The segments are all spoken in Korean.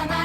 참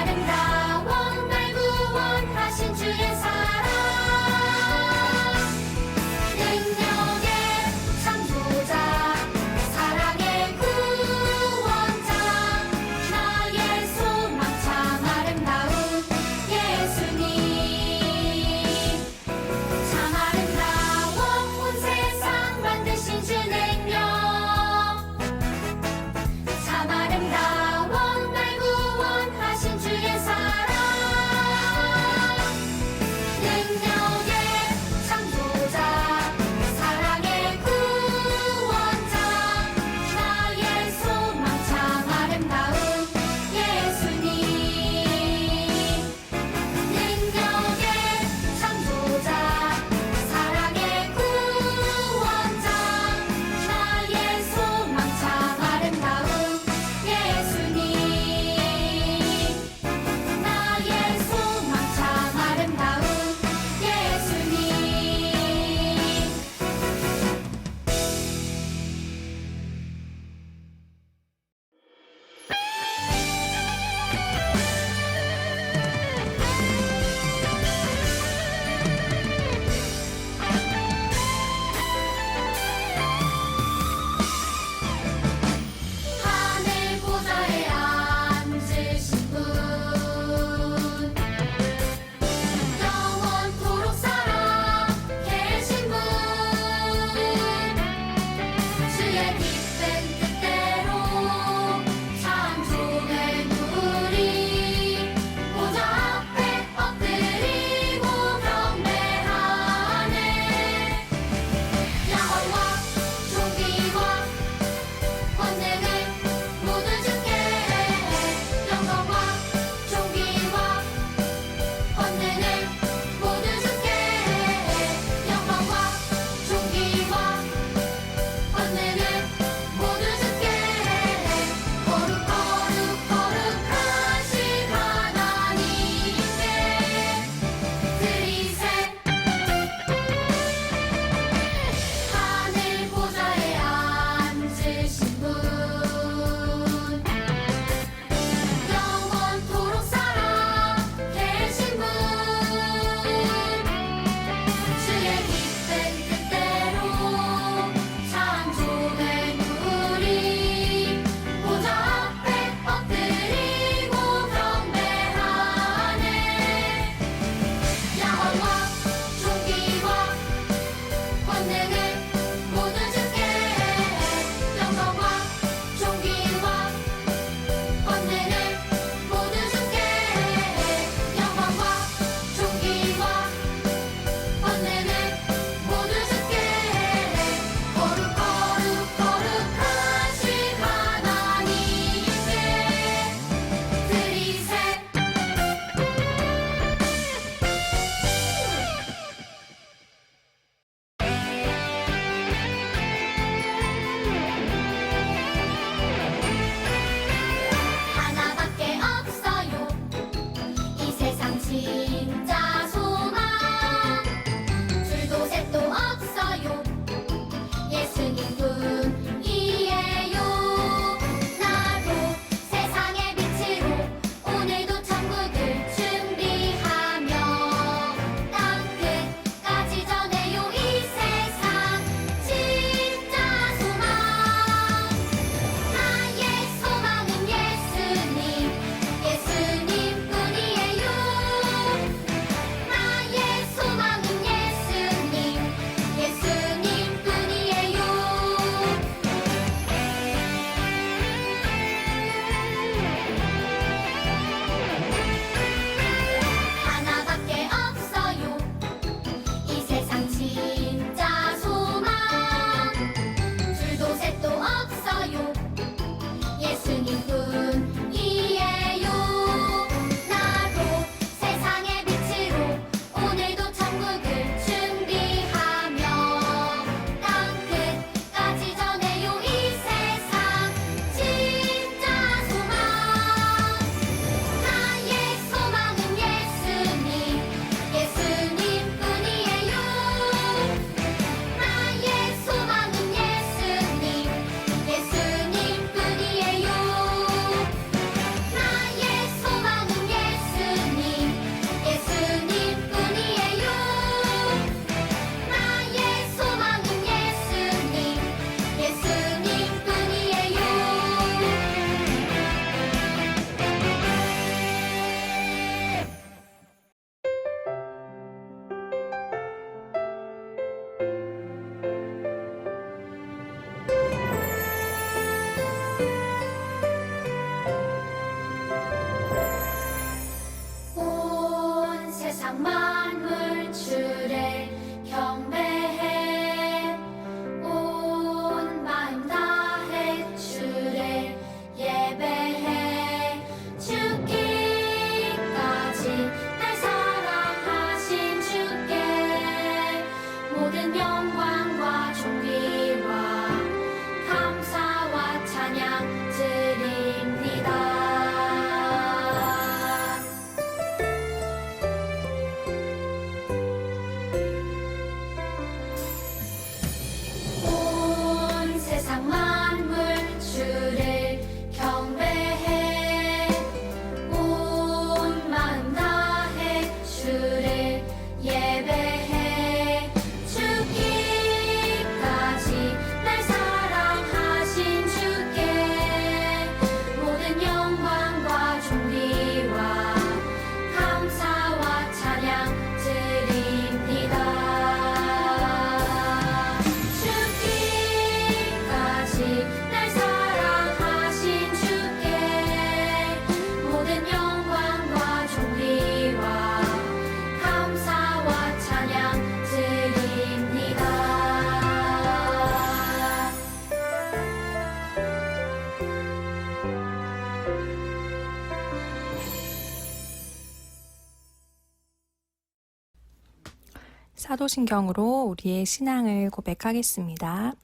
사도신경으로 우리의 신앙을 고백하겠습니다.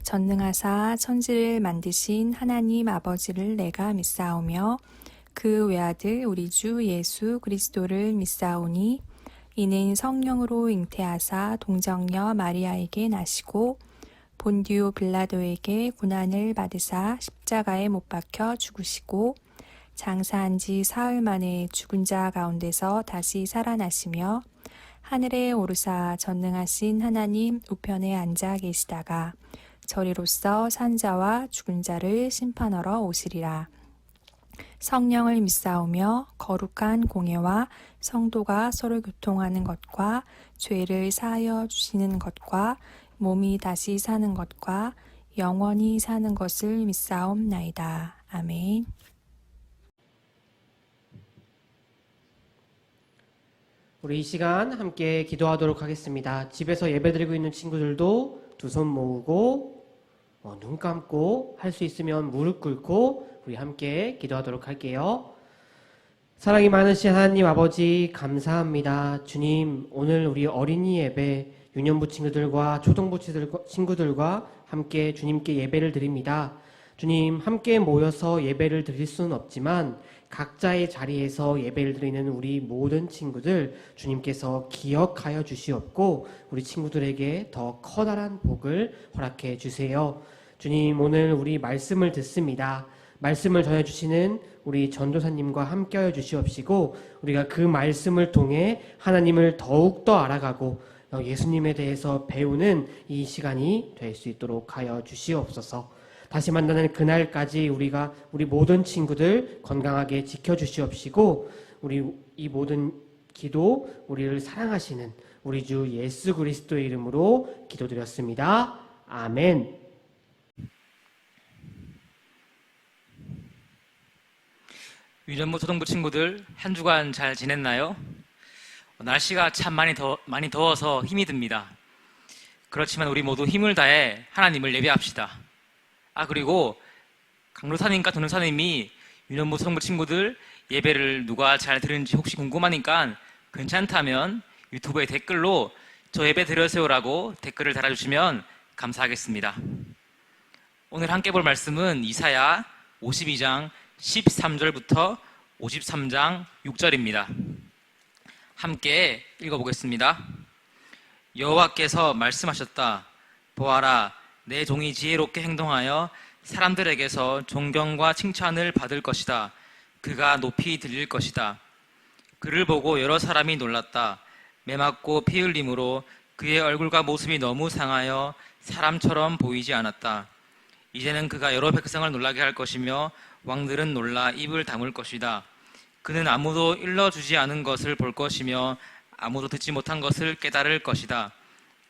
전능하사 천지를 만드신 하나님 아버지를 내가 믿사오며 그 외아들 우리 주 예수 그리스도를 믿사오니 이는 성령으로 잉태하사 동정녀 마리아에게 나시고 본디오 빌라도에게 고난을 받으사 십자가에 못 박혀 죽으시고 장사한 지 사흘 만에 죽은 자 가운데서 다시 살아나시며 하늘에 오르사 전능하신 하나님 우편에 앉아 계시다가 저리로서 산자와 죽은 자를 심판하러 오시리라. 성령을 믿사오며 거룩한 공예와 성도가 서로 교통하는 것과 죄를 사하여 주시는 것과 몸이 다시 사는 것과 영원히 사는 것을 믿사옵나이다. 아멘. 우리 이 시간 함께 기도하도록 하겠습니다. 집에서 예배드리고 있는 친구들도 두 손 모으고 눈 감고 할 수 있으면 무릎 꿇고 우리 함께 기도하도록 할게요. 사랑이 많으신 하나님 아버지 감사합니다. 주님, 오늘 우리 어린이 예배 유년부 친구들과 초등부 친구들과 함께 주님께 예배를 드립니다. 주님, 함께 모여서 예배를 드릴 수는 없지만 각자의 자리에서 예배를 드리는 우리 모든 친구들 주님께서 기억하여 주시옵고 우리 친구들에게 더 커다란 복을 허락해 주세요. 주님, 오늘 우리 말씀을 듣습니다. 말씀을 전해주시는 우리 전도사님과 함께하여 주시옵시고 우리가 그 말씀을 통해 하나님을 더욱더 알아가고 예수님에 대해서 배우는 이 시간이 될 수 있도록 하여 주시옵소서. 다시 만나는 그날까지 우리 모든 친구들 건강하게 지켜주시옵시고 우리 이 모든 기도 우리를 사랑하시는 우리 주 예수 그리스도의 이름으로 기도드렸습니다. 아멘. 유년부 초등부 친구들 한 주간 잘 지냈나요? 날씨가 참 많이 더워서 힘이 듭니다. 그렇지만 우리 모두 힘을 다해 하나님을 예배합시다. 그리고 강도사님과 도노사님이 유년부 초등부 친구들 예배를 누가 잘 들은지 혹시 궁금하니까 괜찮다면 유튜브에 댓글로 저 예배 드려세요라고 댓글을 달아주시면 감사하겠습니다. 오늘 함께 볼 말씀은 이사야 52장 13절부터 53장 6절입니다. 함께 읽어보겠습니다. 여호와께서 말씀하셨다. 보아라, 내 종이 지혜롭게 행동하여 사람들에게서 존경과 칭찬을 받을 것이다. 그가 높이 들릴 것이다. 그를 보고 여러 사람이 놀랐다. 매맞고 피 흘림으로 그의 얼굴과 모습이 너무 상하여 사람처럼 보이지 않았다. 이제는 그가 여러 백성을 놀라게 할 것이며 왕들은 놀라 입을 다물 것이다. 그는 아무도 일러주지 않은 것을 볼 것이며 아무도 듣지 못한 것을 깨달을 것이다.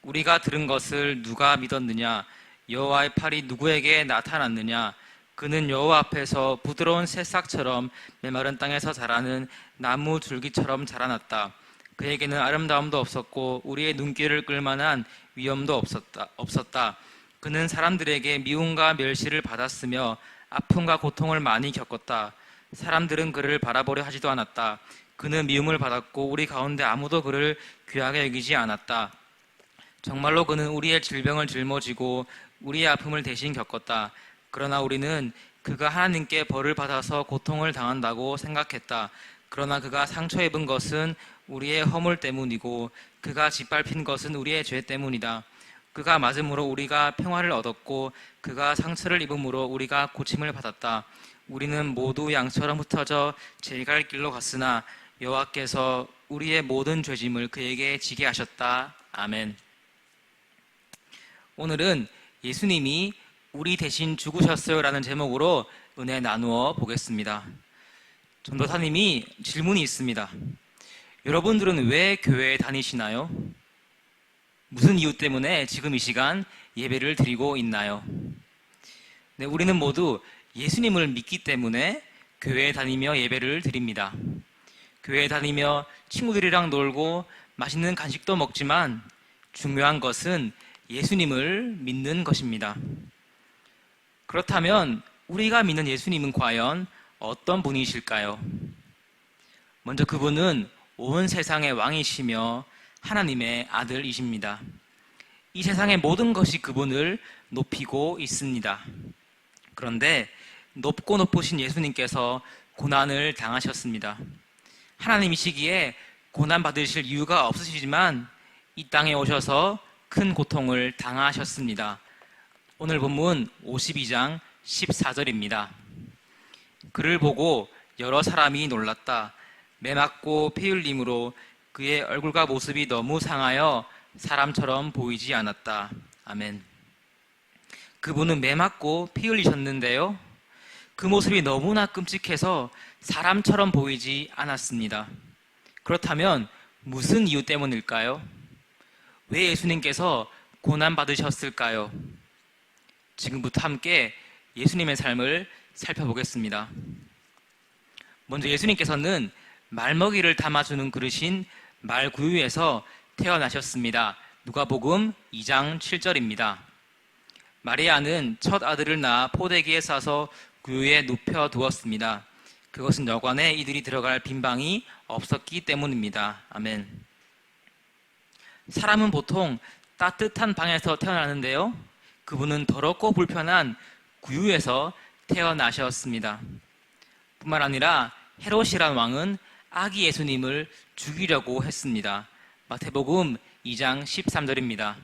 우리가 들은 것을 누가 믿었느냐? 여호와의 팔이 누구에게 나타났느냐? 그는 여호와 앞에서 부드러운 새싹처럼 메마른 땅에서 자라는 나무 줄기처럼 자라났다. 그에게는 아름다움도 없었고 우리의 눈길을 끌만한 위엄도 없었다. 그는 사람들에게 미움과 멸시를 받았으며 아픔과 고통을 많이 겪었다. 사람들은 그를 바라보려 하지도 않았다. 그는 미움을 받았고 우리 가운데 아무도 그를 귀하게 여기지 않았다. 정말로 그는 우리의 질병을 짊어지고 우리의 아픔을 대신 겪었다. 그러나 우리는 그가 하나님께 벌을 받아서 고통을 당한다고 생각했다. 그러나 그가 상처 입은 것은 우리의 허물 때문이고 그가 짓밟힌 것은 우리의 죄 때문이다. 그가 맞음으로 우리가 평화를 얻었고 그가 상처를 입음으로 우리가 고침을 받았다. 우리는 모두 양처럼 흩어져 제 갈 길로 갔으나 여호와께서 우리의 모든 죄짐을 그에게 지게 하셨다. 아멘. 오늘은 예수님이 우리 대신 죽으셨어요 라는 제목으로 은혜 나누어 보겠습니다. 전도사님이 질문이 있습니다. 여러분들은 왜 교회에 다니시나요? 무슨 이유 때문에 지금 이 시간 예배를 드리고 있나요? 네, 우리는 모두 예수님을 믿기 때문에 교회에 다니며 예배를 드립니다. 교회에 다니며 친구들이랑 놀고 맛있는 간식도 먹지만 중요한 것은 예수님을 믿는 것입니다. 그렇다면 우리가 믿는 예수님은 과연 어떤 분이실까요? 먼저 그분은 온 세상의 왕이시며 하나님의 아들이십니다. 이 세상의 모든 것이 그분을 높이고 있습니다. 그런데 높고 높으신 예수님께서 고난을 당하셨습니다. 하나님이시기에 고난 받으실 이유가 없으시지만 이 땅에 오셔서 큰 고통을 당하셨습니다. 오늘 본문 52장 14절입니다. 그를 보고 여러 사람이 놀랐다. 매맞고 피 흘림으로 그의 얼굴과 모습이 너무 상하여 사람처럼 보이지 않았다. 아멘. 그분은 매맞고 피 흘리셨는데요. 그 모습이 너무나 끔찍해서 사람처럼 보이지 않았습니다. 그렇다면 무슨 이유 때문일까요? 왜 예수님께서 고난받으셨을까요? 지금부터 함께 예수님의 삶을 살펴보겠습니다. 먼저 예수님께서는 말먹이를 담아주는 그릇인 말구유에서 태어나셨습니다. 누가복음 2장 7절입니다. 마리아는 첫 아들을 낳아 포대기에 싸서 구유에 눕혀 두었습니다. 그것은 여관에 이들이 들어갈 빈방이 없었기 때문입니다. 아멘. 사람은 보통 따뜻한 방에서 태어나는데요. 그분은 더럽고 불편한 구유에서 태어나셨습니다. 뿐만 아니라 헤롯이란 왕은 아기 예수님을 죽이려고 했습니다. 마태복음 2장 13절입니다.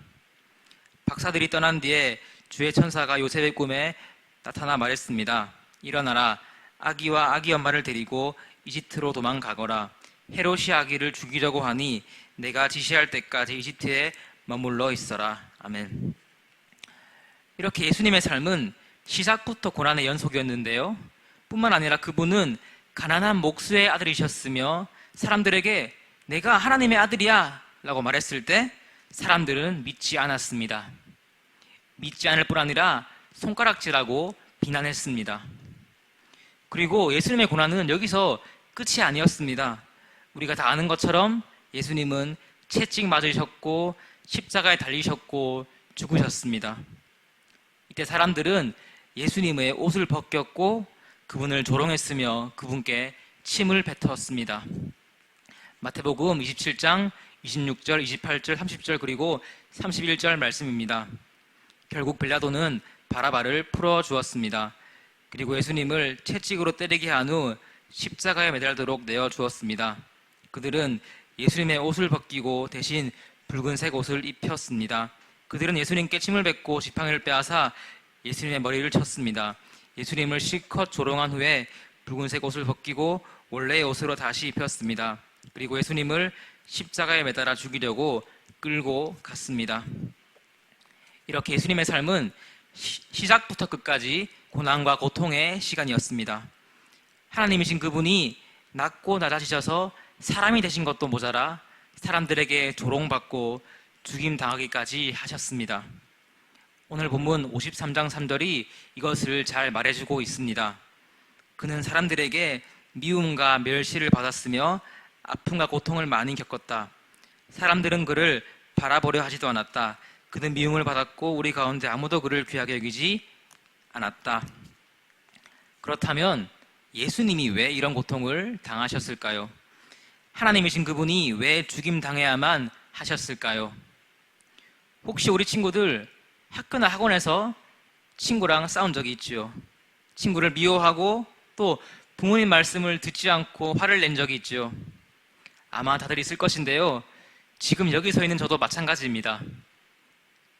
박사들이 떠난 뒤에 주의 천사가 요셉의 꿈에 나타나 말했습니다. 일어나라, 아기와 아기 엄마를 데리고 이집트로 도망가거라. 헤롯이 아기를 죽이려고 하니 내가 지시할 때까지 이집트에 머물러 있어라. 아멘. 이렇게 예수님의 삶은 시작부터 고난의 연속이었는데요. 뿐만 아니라 그분은 가난한 목수의 아들이셨으며 사람들에게 내가 하나님의 아들이야 라고 말했을 때 사람들은 믿지 않았습니다. 믿지 않을 뿐 아니라 손가락질하고 비난했습니다. 그리고 예수님의 고난은 여기서 끝이 아니었습니다. 우리가 다 아는 것처럼 예수님은 채찍 맞으셨고 십자가에 달리셨고 죽으셨습니다. 이때 사람들은 예수님의 옷을 벗겼고 그분을 조롱했으며 그분께 침을 뱉었습니다. 마태복음 27장 26절, 28절, 30절 그리고 31절 말씀입니다. 결국 빌라도는 바라바를 풀어주었습니다. 그리고 예수님을 채찍으로 때리게 한 후 십자가에 매달도록 내어주었습니다. 그들은 예수님의 옷을 벗기고 대신 붉은색 옷을 입혔습니다. 그들은 예수님께 침을 뱉고 지팡이를 빼앗아 예수님의 머리를 쳤습니다. 예수님을 실컷 조롱한 후에 붉은색 옷을 벗기고 원래의 옷으로 다시 입혔습니다. 그리고 예수님을 십자가에 매달아 죽이려고 끌고 갔습니다. 이렇게 예수님의 삶은 시작부터 끝까지 고난과 고통의 시간이었습니다. 하나님이신 그분이 낮고 낮아지셔서 사람이 되신 것도 모자라 사람들에게 조롱받고 죽임당하기까지 하셨습니다. 오늘 본문 53장 3절이 이것을 잘 말해주고 있습니다. 그는 사람들에게 미움과 멸시를 받았으며 아픔과 고통을 많이 겪었다. 사람들은 그를 바라보려 하지도 않았다. 그는 미움을 받았고 우리 가운데 아무도 그를 귀하게 여기지 않았다. 그렇다면 예수님이 왜 이런 고통을 당하셨을까요? 하나님이신 그분이 왜 죽임당해야만 하셨을까요? 혹시 우리 친구들 학교나 학원에서 친구랑 싸운 적이 있지요? 친구를 미워하고 또 부모님 말씀을 듣지 않고 화를 낸 적이 있지요? 아마 다들 있을 것인데요. 지금 여기 서 있는 저도 마찬가지입니다.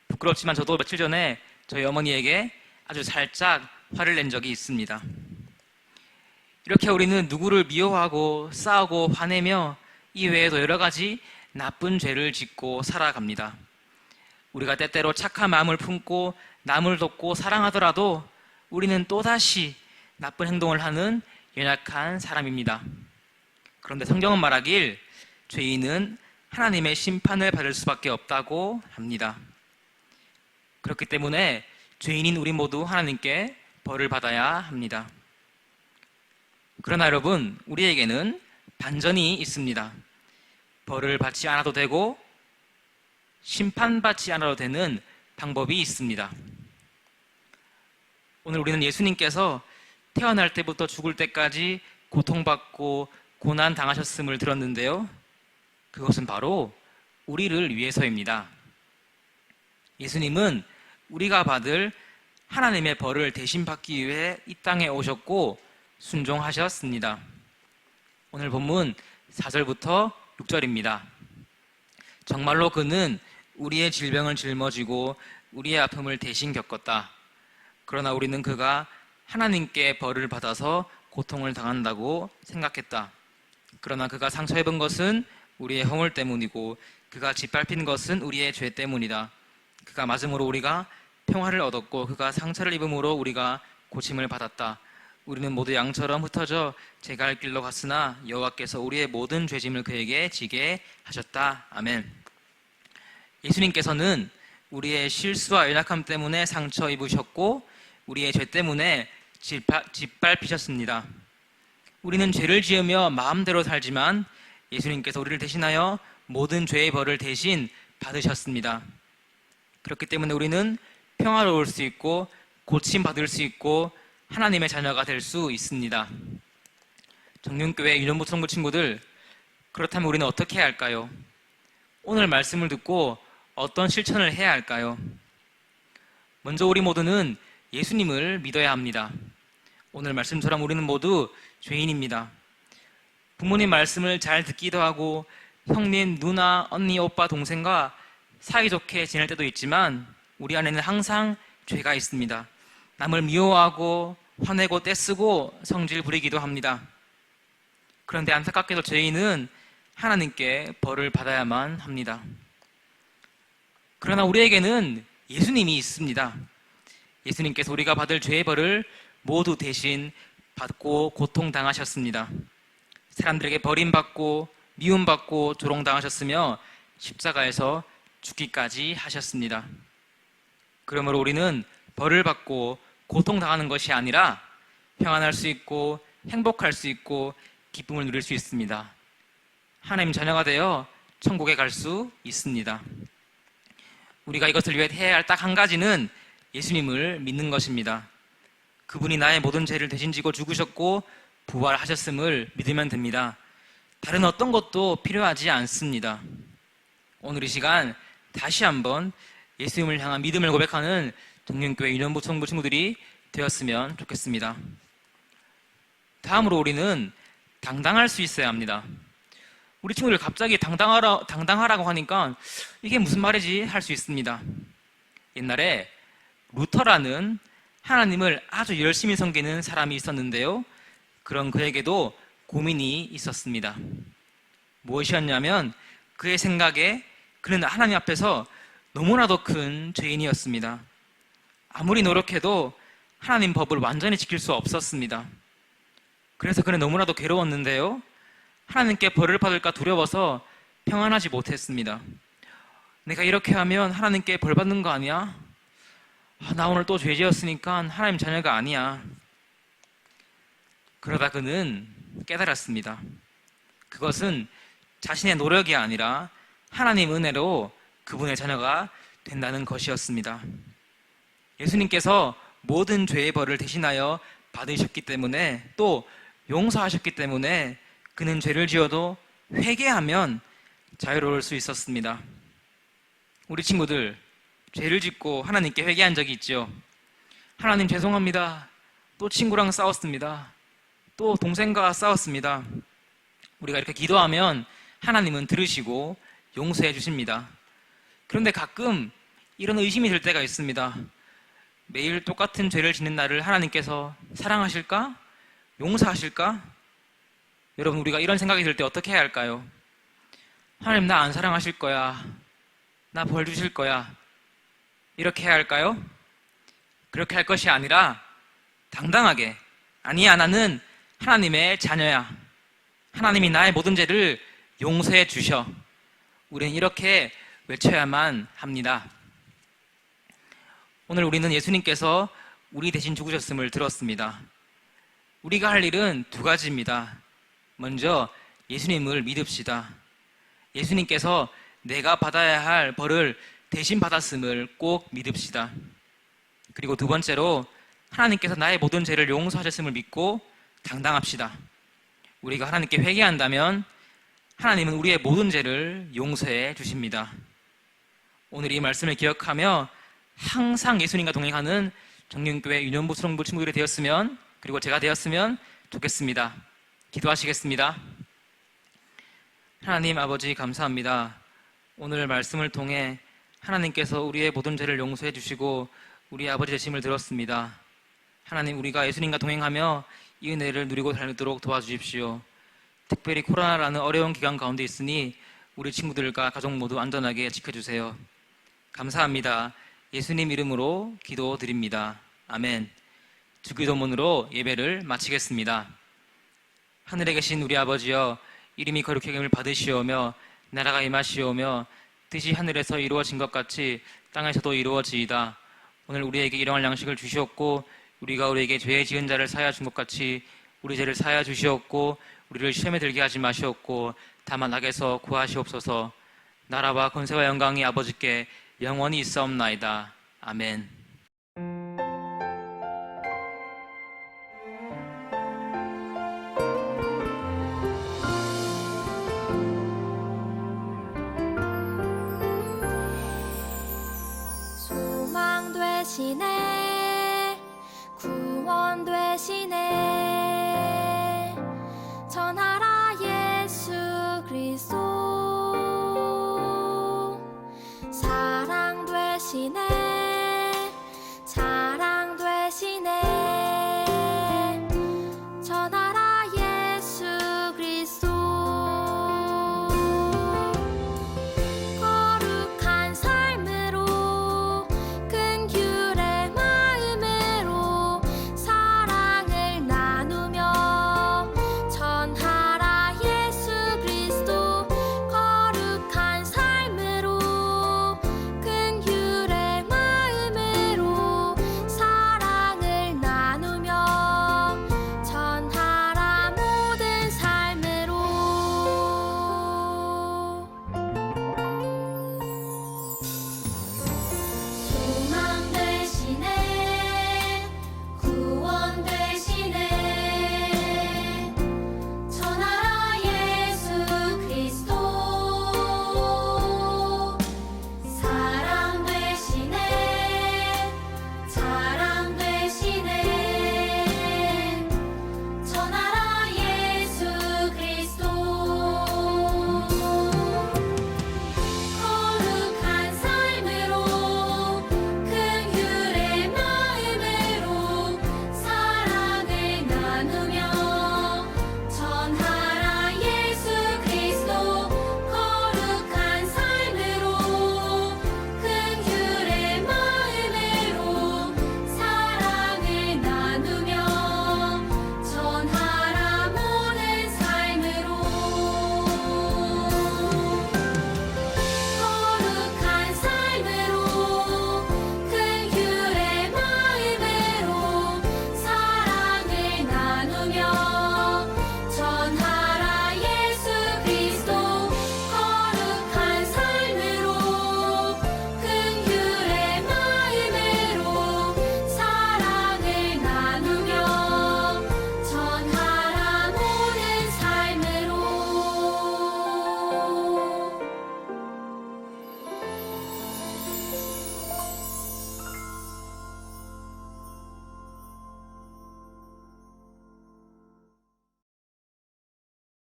부끄럽지만 저도 며칠 전에 저희 어머니에게 아주 살짝 화를 낸 적이 있습니다. 이렇게 우리는 누구를 미워하고 싸우고 화내며 이 외에도 여러 가지 나쁜 죄를 짓고 살아갑니다. 우리가 때때로 착한 마음을 품고 남을 돕고 사랑하더라도 우리는 또다시 나쁜 행동을 하는 연약한 사람입니다. 그런데 성경은 말하길 죄인은 하나님의 심판을 받을 수밖에 없다고 합니다. 그렇기 때문에 죄인인 우리 모두 하나님께 벌을 받아야 합니다. 그러나 여러분, 우리에게는 반전이 있습니다. 벌을 받지 않아도 되고 심판받지 않아도 되는 방법이 있습니다. 오늘 우리는 예수님께서 태어날 때부터 죽을 때까지 고통받고 고난 당하셨음을 들었는데요. 그것은 바로 우리를 위해서입니다. 예수님은 우리가 받을 하나님의 벌을 대신 받기 위해 이 땅에 오셨고 순종하셨습니다. 오늘 본문 4절부터 6절입니다. 정말로 그는 우리의 질병을 짊어지고 우리의 아픔을 대신 겪었다. 그러나 우리는 그가 하나님께 벌을 받아서 고통을 당한다고 생각했다. 그러나 그가 상처 입은 것은 우리의 허물 때문이고 그가 짓밟힌 것은 우리의 죄 때문이다. 그가 맞음으로 우리가 평화를 얻었고 그가 상처를 입음으로 우리가 고침을 받았다. 우리는 모두 양처럼 흩어져 제갈 길로 갔으나 여호와께서 우리의 모든 죄짐을 그에게 지게 하셨다. 아멘. 예수님께서는 우리의 실수와 연약함 때문에 상처 입으셨고 우리의 죄 때문에 짓밟히셨습니다. 우리는 죄를 지으며 마음대로 살지만 예수님께서 우리를 대신하여 모든 죄의 벌을 대신 받으셨습니다. 그렇기 때문에 우리는 평화로울 수 있고 고침받을 수 있고 하나님의 자녀가 될 수 있습니다. 정륜교회 유년부 청부 친구들, 그렇다면 우리는 어떻게 해야 할까요? 오늘 말씀을 듣고 어떤 실천을 해야 할까요? 먼저 우리 모두는 예수님을 믿어야 합니다. 오늘 말씀처럼 우리는 모두 죄인입니다. 부모님 말씀을 잘 듣기도 하고 형님, 누나, 언니, 오빠, 동생과 사이좋게 지낼 때도 있지만 우리 안에는 항상 죄가 있습니다. 남을 미워하고 화내고 떼쓰고 성질 부리기도 합니다. 그런데 안타깝게도 죄인은 하나님께 벌을 받아야만 합니다. 그러나 우리에게는 예수님이 있습니다. 예수님께서 우리가 받을 죄의 벌을 모두 대신 받고 고통당하셨습니다. 사람들에게 버림받고 미움받고 조롱당하셨으며 십자가에서 죽기까지 하셨습니다. 그러므로 우리는 벌을 받고 고통당하는 것이 아니라 평안할 수 있고 행복할 수 있고 기쁨을 누릴 수 있습니다. 하나님 자녀가 되어 천국에 갈 수 있습니다. 우리가 이것을 위해 해야 할 딱 한 가지는 예수님을 믿는 것입니다. 그분이 나의 모든 죄를 대신 지고 죽으셨고 부활하셨음을 믿으면 됩니다. 다른 어떤 것도 필요하지 않습니다. 오늘 이 시간 다시 한번 예수님을 향한 믿음을 고백하는 정륜교회 유년부 청부 친구들이 되었으면 좋겠습니다. 다음으로 우리는 당당할 수 있어야 합니다. 우리 친구들 갑자기 당당하라고 하니까 이게 무슨 말이지 할 수 있습니다. 옛날에 루터라는 하나님을 아주 열심히 섬기는 사람이 있었는데요. 그런 그에게도 고민이 있었습니다. 무엇이었냐면 그의 생각에 그는 하나님 앞에서 너무나도 큰 죄인이었습니다. 아무리 노력해도 하나님 법을 완전히 지킬 수 없었습니다. 그래서 그는 너무나도 괴로웠는데요. 하나님께 벌을 받을까 두려워서 평안하지 못했습니다. 내가 이렇게 하면 하나님께 벌 받는 거 아니야? 나 오늘 또 죄 지었으니까 하나님 자녀가 아니야. 그러다 그는 깨달았습니다. 그것은 자신의 노력이 아니라 하나님 은혜로 그분의 자녀가 된다는 것이었습니다. 예수님께서 모든 죄의 벌을 대신하여 받으셨기 때문에 또 용서하셨기 때문에 그는 죄를 지어도 회개하면 자유로울 수 있었습니다. 우리 친구들, 죄를 짓고 하나님께 회개한 적이 있죠. 하나님 죄송합니다. 또 친구랑 싸웠습니다. 또 동생과 싸웠습니다. 우리가 이렇게 기도하면 하나님은 들으시고 용서해 주십니다. 그런데 가끔 이런 의심이 들 때가 있습니다. 매일 똑같은 죄를 짓는 나를 하나님께서 사랑하실까? 용서하실까? 여러분, 우리가 이런 생각이 들 때 어떻게 해야 할까요? 하나님 나 안 사랑하실 거야. 나 벌 주실 거야. 이렇게 해야 할까요? 그렇게 할 것이 아니라 당당하게, 아니야, 나는 하나님의 자녀야. 하나님이 나의 모든 죄를 용서해 주셔. 우리는 이렇게 외쳐야만 합니다. 오늘 우리는 예수님께서 우리 대신 죽으셨음을 들었습니다. 우리가 할 일은 두 가지입니다. 먼저 예수님을 믿읍시다. 예수님께서 내가 받아야 할 벌을 대신 받았음을 꼭 믿읍시다. 그리고 두 번째로 하나님께서 나의 모든 죄를 용서하셨음을 믿고 당당합시다. 우리가 하나님께 회개한다면 하나님은 우리의 모든 죄를 용서해 주십니다. 오늘 이 말씀을 기억하며 항상 예수님과 동행하는 정령교회 유년부 수령부 친구들이 되었으면, 그리고 제가 되었으면 좋겠습니다. 기도하시겠습니다. 하나님 아버지, 감사합니다. 오늘 말씀을 통해 하나님께서 우리의 모든 죄를 용서해 주시고 우리 아버지 되심을 들었습니다. 하나님, 우리가 예수님과 동행하며 이 은혜를 누리고 살도록 도와주십시오. 특별히 코로나라는 어려운 기간 가운데 있으니 우리 친구들과 가족 모두 안전하게 지켜주세요. 감사합니다. 예수님 이름으로 기도드립니다. 아멘. 주기도문으로 예배를 마치겠습니다. 하늘에 계신 우리 아버지여, 이름이 거룩히 여김을 받으시오며 나라가 임하시오며 뜻이 하늘에서 이루어진 것 같이 땅에서도 이루어지이다. 오늘 우리에게 일용할 양식을 주시옵고 우리가 우리에게 죄 지은 자를 사하여 준 것 같이 우리 죄를 사하여 주시옵고 우리를 시험에 들게 하지 마시옵고 다만 악에서 구하시옵소서. 나라와 권세와 영광이 아버지께 영원히 있사옵나이다. 아멘. 소망 되시네, 구원 되시네.